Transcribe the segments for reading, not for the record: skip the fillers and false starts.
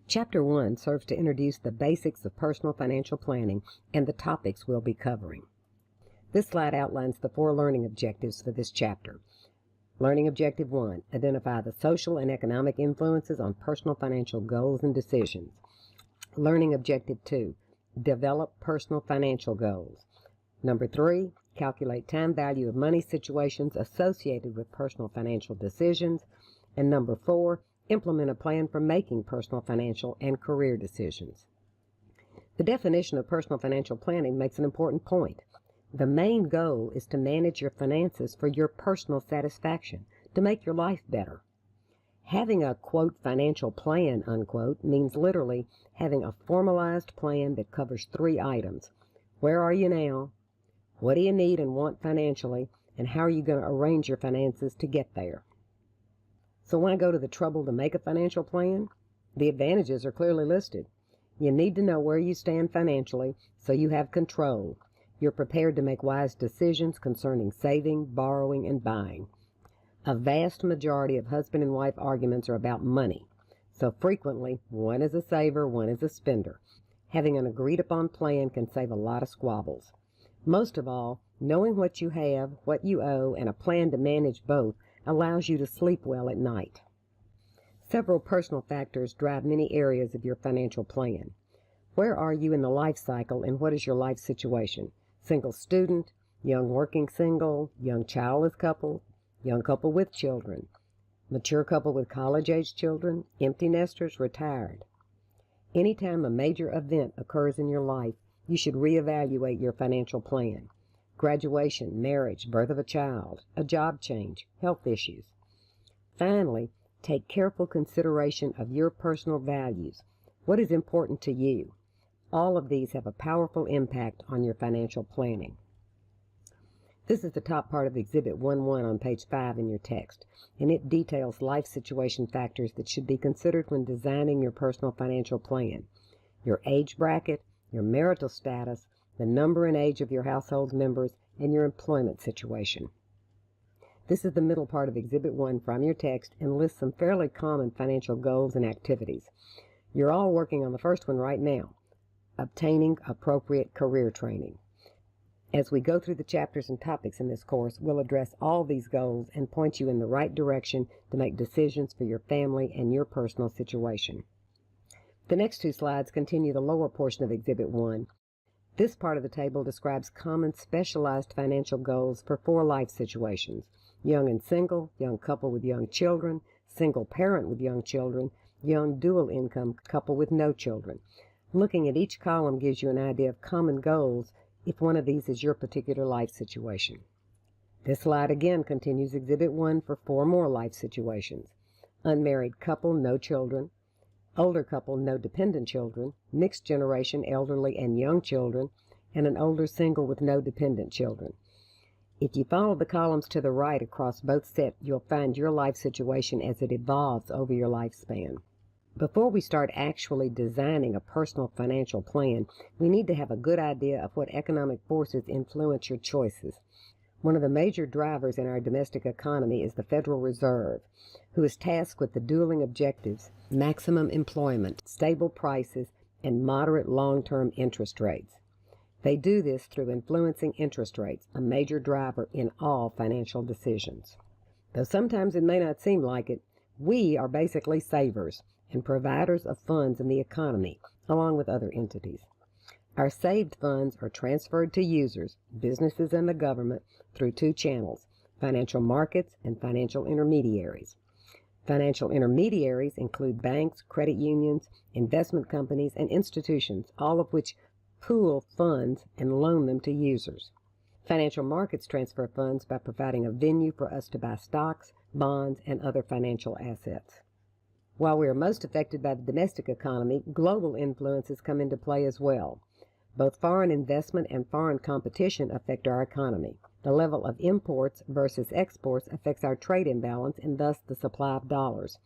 Chapter 1 serves to introduce the basics of personal financial planning and the topics we'll be covering. This slide outlines the 4 learning objectives for this chapter. Learning Objective 1, identify the social and economic influences on personal financial goals and decisions. Learning Objective 2, develop personal financial goals. Number 3, calculate time value of money situations associated with personal financial decisions. And number 4, implement a plan for making personal financial and career decisions. The definition of personal financial planning makes an important point. The main goal is to manage your finances for your personal satisfaction, to make your life better. Having a, quote, financial plan, unquote, means literally having a formalized plan that covers 3 items. Where are you now? What do you need and want financially? And how are you going to arrange your finances to get there? So why go to the trouble to make a financial plan? The advantages are clearly listed. You need to know where you stand financially so you have control. You're prepared to make wise decisions concerning saving, borrowing, and buying. A vast majority of husband and wife arguments are about money. So frequently, one is a saver, one is a spender. Having an agreed-upon plan can save a lot of squabbles. Most of all, knowing what you have, what you owe, and a plan to manage both allows you to sleep well at night. Several personal factors drive many areas of your financial plan. Where are you in the life cycle and what is your life situation? Single student, young working single, young childless couple, young couple with children, mature couple with college-age children, empty nesters, retired. Anytime a major event occurs in your life, you should reevaluate your financial plan. Graduation, marriage, birth of a child, a job change, health issues. Finally, take careful consideration of your personal values. What is important to you? All of these have a powerful impact on your financial planning. This is the top part of Exhibit 1.1 on page 5 in your text, and it details life situation factors that should be considered when designing your personal financial plan. Your age bracket, your marital status, the number and age of your household members, and your employment situation. This is the middle part of Exhibit 1 from your text and lists some fairly common financial goals and activities. You're all working on the first one right now, obtaining appropriate career training. As we go through the chapters and topics in this course, we'll address all these goals and point you in the right direction to make decisions for your family and your personal situation. The next 2 slides continue the lower portion of Exhibit 1. This part of the table describes common specialized financial goals for 4 life situations: young and single, young couple with young children, single parent with young children, young dual income couple with no children. Looking at each column gives you an idea of common goals if one of these is your particular life situation. This slide again continues Exhibit 1 for 4 more life situations: unmarried couple, no children; older couple, no dependent children; mixed generation, elderly and young children; and an older single with no dependent children. If you follow the columns to the right across both sets, you'll find your life situation as it evolves over your lifespan. Before we start actually designing a personal financial plan, we need to have a good idea of what economic forces influence your choices. One of the major drivers in our domestic economy is the Federal Reserve, who is tasked with the dueling objectives: maximum employment, stable prices, and moderate long-term interest rates. They do this through influencing interest rates, a major driver in all financial decisions. Though sometimes it may not seem like it, we are basically savers and providers of funds in the economy, along with other entities. Our saved funds are transferred to users, businesses and the government, through 2 channels: financial markets and financial intermediaries. Financial intermediaries include banks, credit unions, investment companies, and institutions, all of which pool funds and loan them to users. Financial markets transfer funds by providing a venue for us to buy stocks, bonds, and other financial assets. While we are most affected by the domestic economy, global influences come into play as well. Both foreign investment and foreign competition affect our economy. The level of imports versus exports affects our trade imbalance and thus the supply of dollars.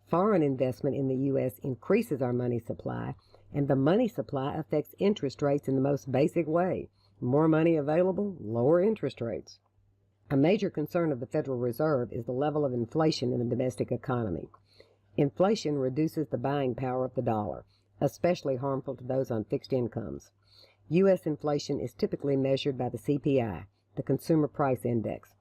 Foreign investment in the U.S. increases our money supply, and the money supply affects interest rates in the most basic way. More money available, lower interest rates. A major concern of the Federal Reserve is the level of inflation in the domestic economy. Inflation reduces the buying power of the dollar, especially harmful to those on fixed incomes. U.S. inflation is typically measured by the CPI, the Consumer Price Index.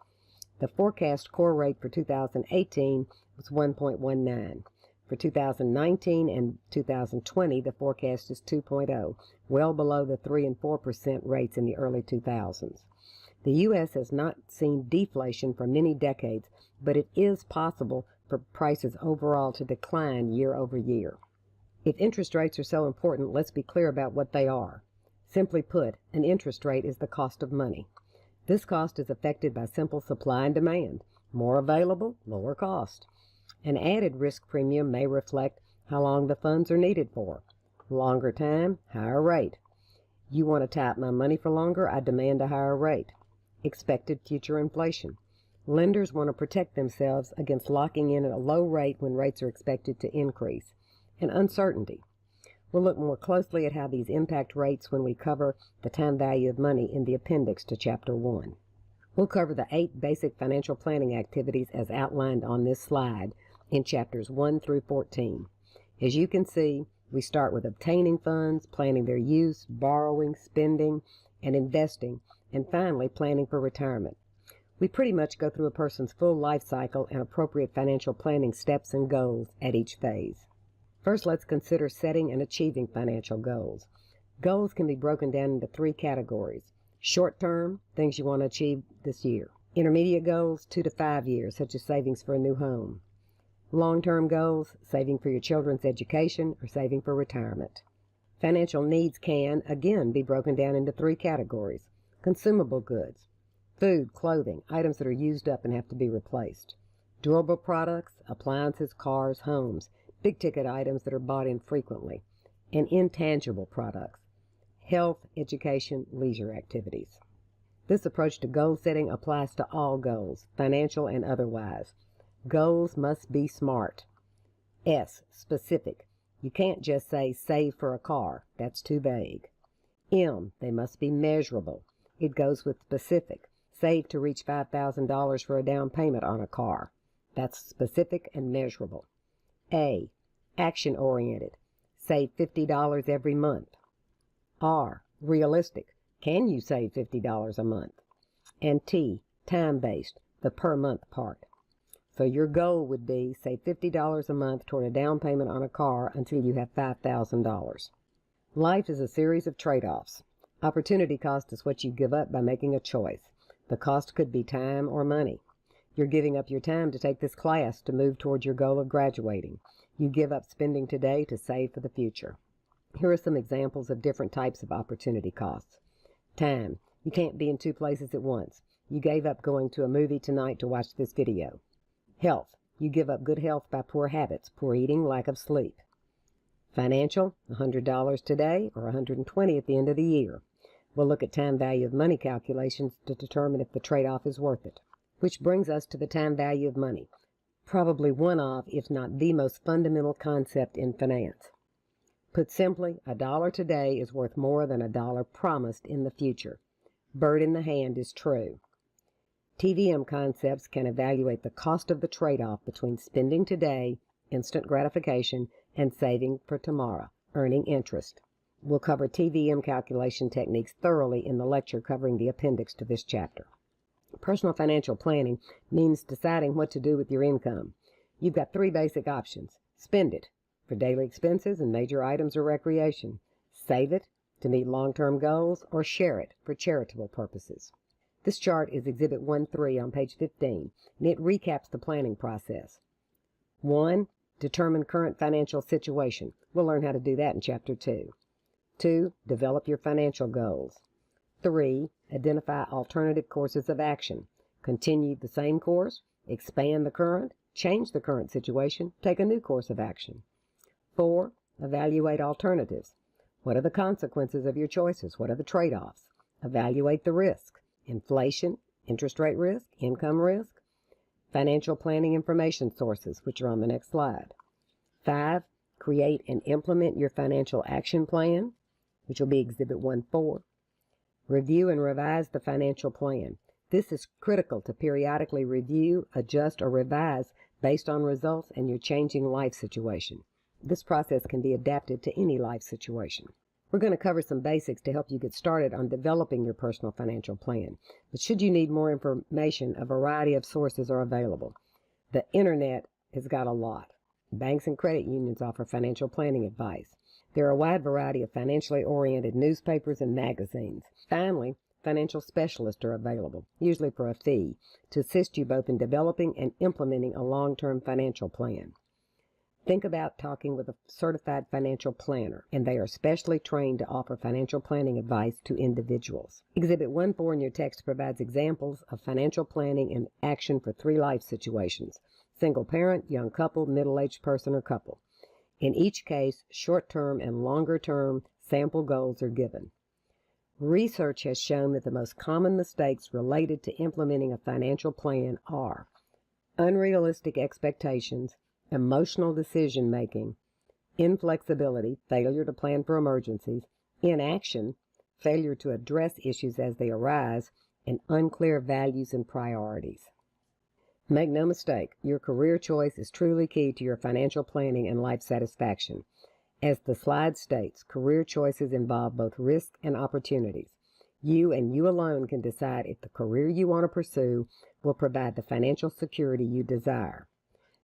The forecast core rate for 2018 was 1.19. For 2019 and 2020, the forecast is 2.0, well below the 3 and 4% rates in the early 2000s. The U.S. has not seen deflation for many decades, but it is possible for prices overall to decline year over year. If interest rates are so important, let's be clear about what they are. Simply put, an interest rate is the cost of money. This cost is affected by simple supply and demand. More available, lower cost. An added risk premium may reflect how long the funds are needed for. Longer time, higher rate. You want to tie up my money for longer, I demand a higher rate. Expected future inflation. Lenders want to protect themselves against locking in at a low rate when rates are expected to increase. And uncertainty. We'll look more closely at how these impact rates when we cover the time value of money in the appendix to Chapter 1. We'll cover the 8 basic financial planning activities as outlined on this slide in Chapters 1 through 14. As you can see, we start with obtaining funds, planning their use, borrowing, spending, and investing, and finally planning for retirement. We pretty much go through a person's full life cycle and appropriate financial planning steps and goals at each phase. First, let's consider setting and achieving financial goals. Goals can be broken down into 3 categories. Short-term, things you want to achieve this year. Intermediate goals, 2 to 5 years, such as savings for a new home. Long-term goals, saving for your children's education or saving for retirement. Financial needs can, again, be broken down into 3 categories. Consumable goods, food, clothing, items that are used up and have to be replaced. Durable products, appliances, cars, homes, big-ticket items that are bought infrequently. And intangible products, health, education, leisure activities. This approach to goal setting applies to all goals, financial and otherwise. Goals must be SMART. S, specific. You can't just say save for a car. That's too vague. M, they must be measurable. It goes with specific. Save to reach $5,000 for a down payment on a car. That's specific and measurable. A, action-oriented. Save $50 every month. R, realistic. Can you save $50 a month? And T, time-based, the per-month part. So your goal would be save $50 a month toward a down payment on a car until you have $5,000. Life is a series of trade-offs. Opportunity cost is what you give up by making a choice. The cost could be time or money. You're giving up your time to take this class to move toward your goal of graduating. You give up spending today to save for the future. Here are some examples of different types of opportunity costs. Time. You can't be in 2 places at once. You gave up going to a movie tonight to watch this video. Health. You give up good health by poor habits, poor eating, lack of sleep. Financial. $100 today or $120 at the end of the year. We'll look at time value of money calculations to determine if the trade-off is worth it. Which brings us to the time value of money. Probably one of, if not the most fundamental concept in finance. Put simply, $1 today is worth more than $1 promised in the future. Bird in the hand is true. TVM concepts can evaluate the cost of the trade-off between spending today, instant gratification, and saving for tomorrow, earning interest. We'll cover TVM calculation techniques thoroughly in the lecture covering the appendix to this chapter. Personal financial planning means deciding what to do with your income. You've got 3 basic options. Spend it for daily expenses and major items or recreation. Save it to meet long-term goals, or share it for charitable purposes. This chart is Exhibit 1-3 on page 15, and it recaps the planning process. 1. Determine current financial situation. We'll learn how to do that in Chapter 2. 2. Develop your financial goals. 3. Identify alternative courses of action. Continue the same course, expand the current, change the current situation, take a new course of action. 4. Evaluate alternatives. What are the consequences of your choices? What are the trade-offs? Evaluate the risk. Inflation, interest rate risk, income risk, financial planning information sources, which are on the next slide. 5. Create and implement your financial action plan, which will be Exhibit 1-4. Review and revise the financial plan. This is critical to periodically review, adjust, or revise based on results and your changing life situation. This process can be adapted to any life situation. We're going to cover some basics to help you get started on developing your personal financial plan. But should you need more information, a variety of sources are available. The internet has got a lot. Banks and credit unions offer financial planning advice. There are a wide variety of financially oriented newspapers and magazines. Finally, financial specialists are available, usually for a fee, to assist you both in developing and implementing a long-term financial plan. Think about talking with a certified financial planner, and they are specially trained to offer financial planning advice to individuals. Exhibit 1-4 in your text provides examples of financial planning in action for 3 life situations: single parent, young couple, middle-aged person, or couple. In each case, short-term and longer-term sample goals are given. Research has shown that the most common mistakes related to implementing a financial plan are unrealistic expectations, emotional decision-making, inflexibility, failure to plan for emergencies, inaction, failure to address issues as they arise, and unclear values and priorities. Make no mistake, your career choice is truly key to your financial planning and life satisfaction. As the slide states, career choices involve both risk and opportunities. You and you alone can decide if the career you want to pursue will provide the financial security you desire.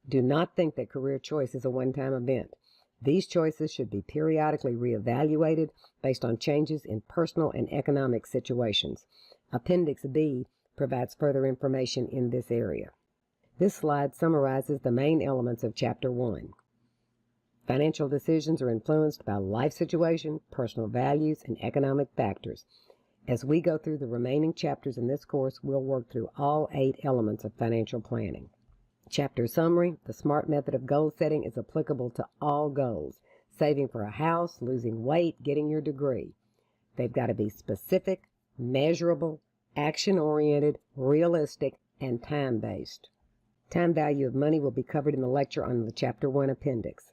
Do not think that career choice is a one-time event. These choices should be periodically reevaluated based on changes in personal and economic situations. Appendix B provides further information in this area. This slide summarizes the main elements of Chapter 1. Financial decisions are influenced by life situation, personal values, and economic factors. As we go through the remaining chapters in this course, we'll work through all 8 elements of financial planning. Chapter summary: the SMART method of goal setting is applicable to all goals. Saving for a house, losing weight, getting your degree. They've got to be specific, measurable, action-oriented, realistic, and time-based. Time value of money will be covered in the lecture on the Chapter 1 appendix.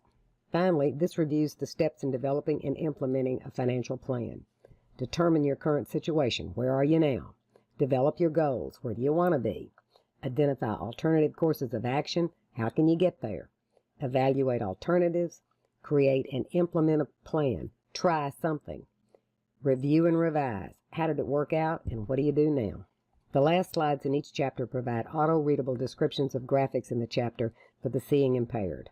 Finally, this reviews the steps in developing and implementing a financial plan. Determine your current situation. Where are you now? Develop your goals. Where do you want to be? Identify alternative courses of action. How can you get there? Evaluate alternatives. Create and implement a plan. Try something. Review and revise. How did it work out, and what do you do now? The last slides in each chapter provide auto-readable descriptions of graphics in the chapter for the seeing impaired.